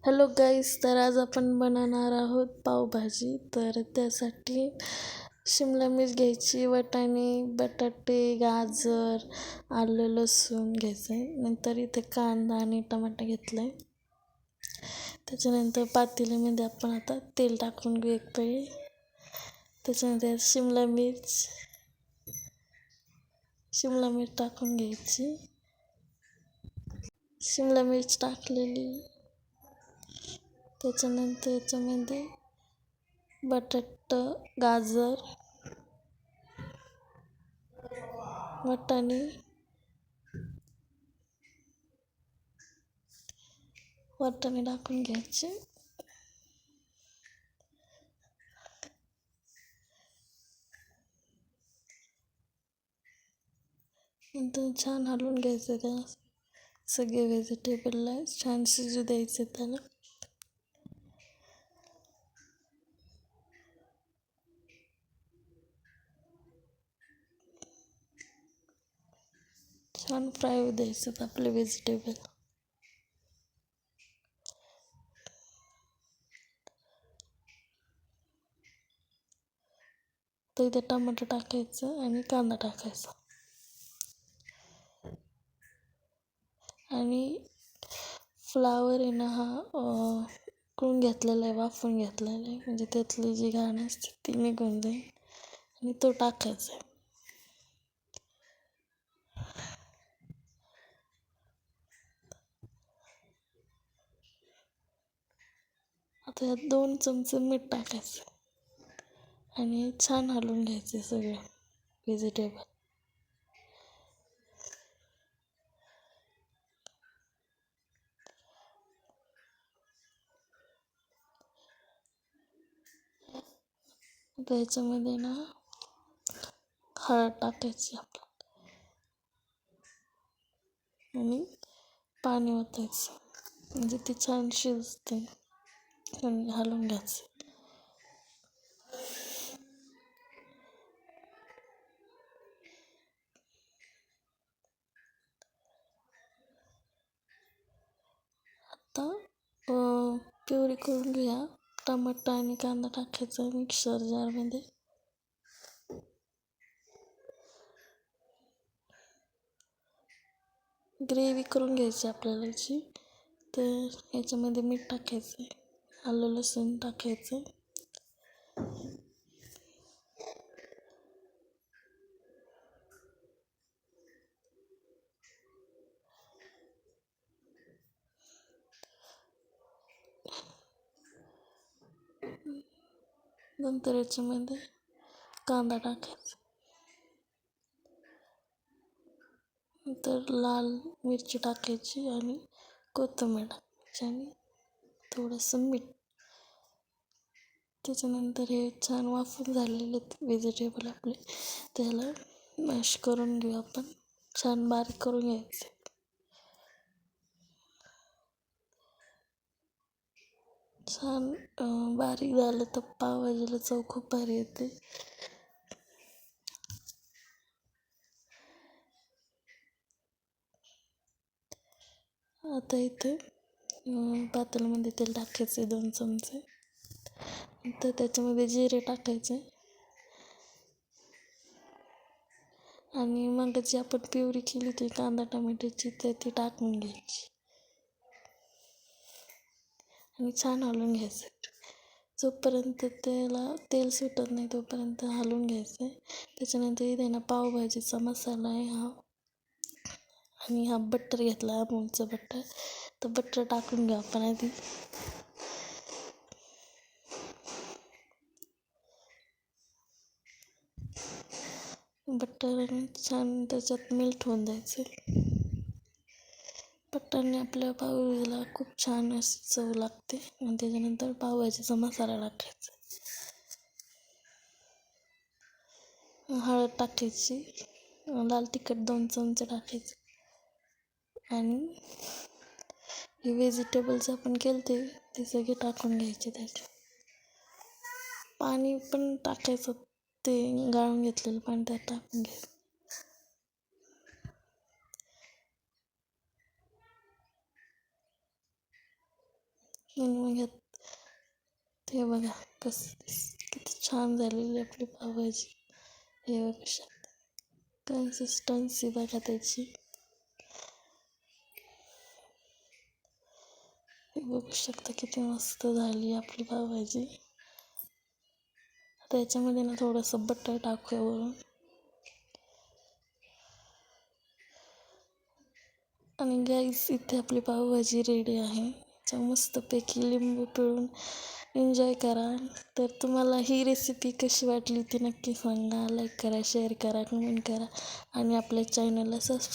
Hello गाईस, तर आज आपण बनवणार आहोत पावभाजी. तर त्यासाठी शिमला मिरच घ्यायची, वाटाणे, बटाटे, गाजर, आलं, लसूण घ्यायचं आहे. नंतर इथे कांदा आणि टमाटा घेतला आहे. त्याच्यानंतर पातेल्यामध्ये आपण आता तेल टाकून घेऊ एक पळी. त्याच्यानंतर शिमला मिरच टाकून घ्यायची. शिमला मिरच टाकलेली. त्याच्यानंतर याच्यामध्ये बटाटा, गाजर, वाटाणे टाकून घ्यायचे. नंतर छान हलवून घ्यायचं. त्याला सगळे व्हेजिटेबलला छान शिजू द्यायचे. त्याला छान फ्राय होऊ द्यायचं आपले व्हेजिटेबल. तर इथे टमाटर टाकायचं आणि कांदा टाकायचा आणि फ्लावर आहे ना, हा उकळून घेतलेला आहे, वाफून घेतलेला आहे, म्हणजे त्यातली जी घाण असते ती निघून जाईल आणि तो टाकायचा आहे. आता यात 2 चमचे मीठ टाकायचं आणि छान हलवून घ्यायचे सगळे व्हेजिटेबल. आता याच्यामध्ये ना हळद टाकायची आणि पाणी ओतायचं, म्हणजे ती छान शिजते आणि हलवून घ्यायचं. आता प्युरी करून घेऊया. टमाटा आणि कांदा टाकायचा मिक्सर जारमध्ये. ग्रेव्ही करून घ्यायची आपल्याला याची. तर याच्यामध्ये मीठ टाकायचं, आलं लसूण टाकायचं, नंतर याच्यामध्ये कांदा टाकायचा, नंतर लाल मिरची टाकायची आणि कोथिंबीर टाकायची आणि थोडंसं मीठ. त्याच्यानंतर हे छान वाफून झालेले व्हेजिटेबल आपले, त्याला मॅश करून घेऊ आपण. छान बारीक करून घ्यायचे. छान बारीक झालं तर पावभाजीला चव खूप भारी येते. आता इथे पातेल्यामध्ये तेल टाकायचे 2 चमचे. नंतर त्याच्यामध्ये जिरे टाकायचे आणि मग जी आपण प्युरी केली होती कांदा टमाट्याची ती टाकून घ्यायची आणि छान हलवून घ्यायचं. जोपर्यंत तेल सुटत नाही तोपर्यंत हलवून घ्यायचं. त्याच्यानंतर इथे ना पावभाजीचा मसाला आहे हा, आणि हा बटर घेतला, अमूलचं बटर. तर बटर टाकून घेऊ आपण आधी. बटर छान त्याच्यात मेल्ट होऊन द्यायचे. बटरने आपल्या पावभाजीला खूप छान अशी चव लागते. आणि त्याच्यानंतर पावभाजीचा मसाला टाकायचा, हळद टाकायची, लाल तिखट 2 चमचे टाकायचे आणि हे व्हेजिटेबल्स आपण केले ते सगळे टाकून घ्यायचे. त्याच्यात पाणी पण टाकायचं, ते गाळून घेतलेलं पाणी त्यात टाकून घ्यायचं. आणि मग ह्यात ते बघा किती छान झालेली आपली पावभाजी. हे बघू शकता कन्सिस्टन्सी बघा त्याची. हे बघू शकता किती मस्त झाली आपली पावभाजी. आता याच्यामध्ये ना थोडंसं बटर टाकूया वरून. आणि गाईस इथे आपली पावभाजी रेडी आहे. मस्तपैकी लिंबू पिळून एन्जॉय करा. तर तुम्हाला ही रेसिपी कशी वाटली ती नक्की सांगा. लाईक करा, शेअर करा, कमेंट करा आणि आपल्या चॅनलला सबस्क्राईब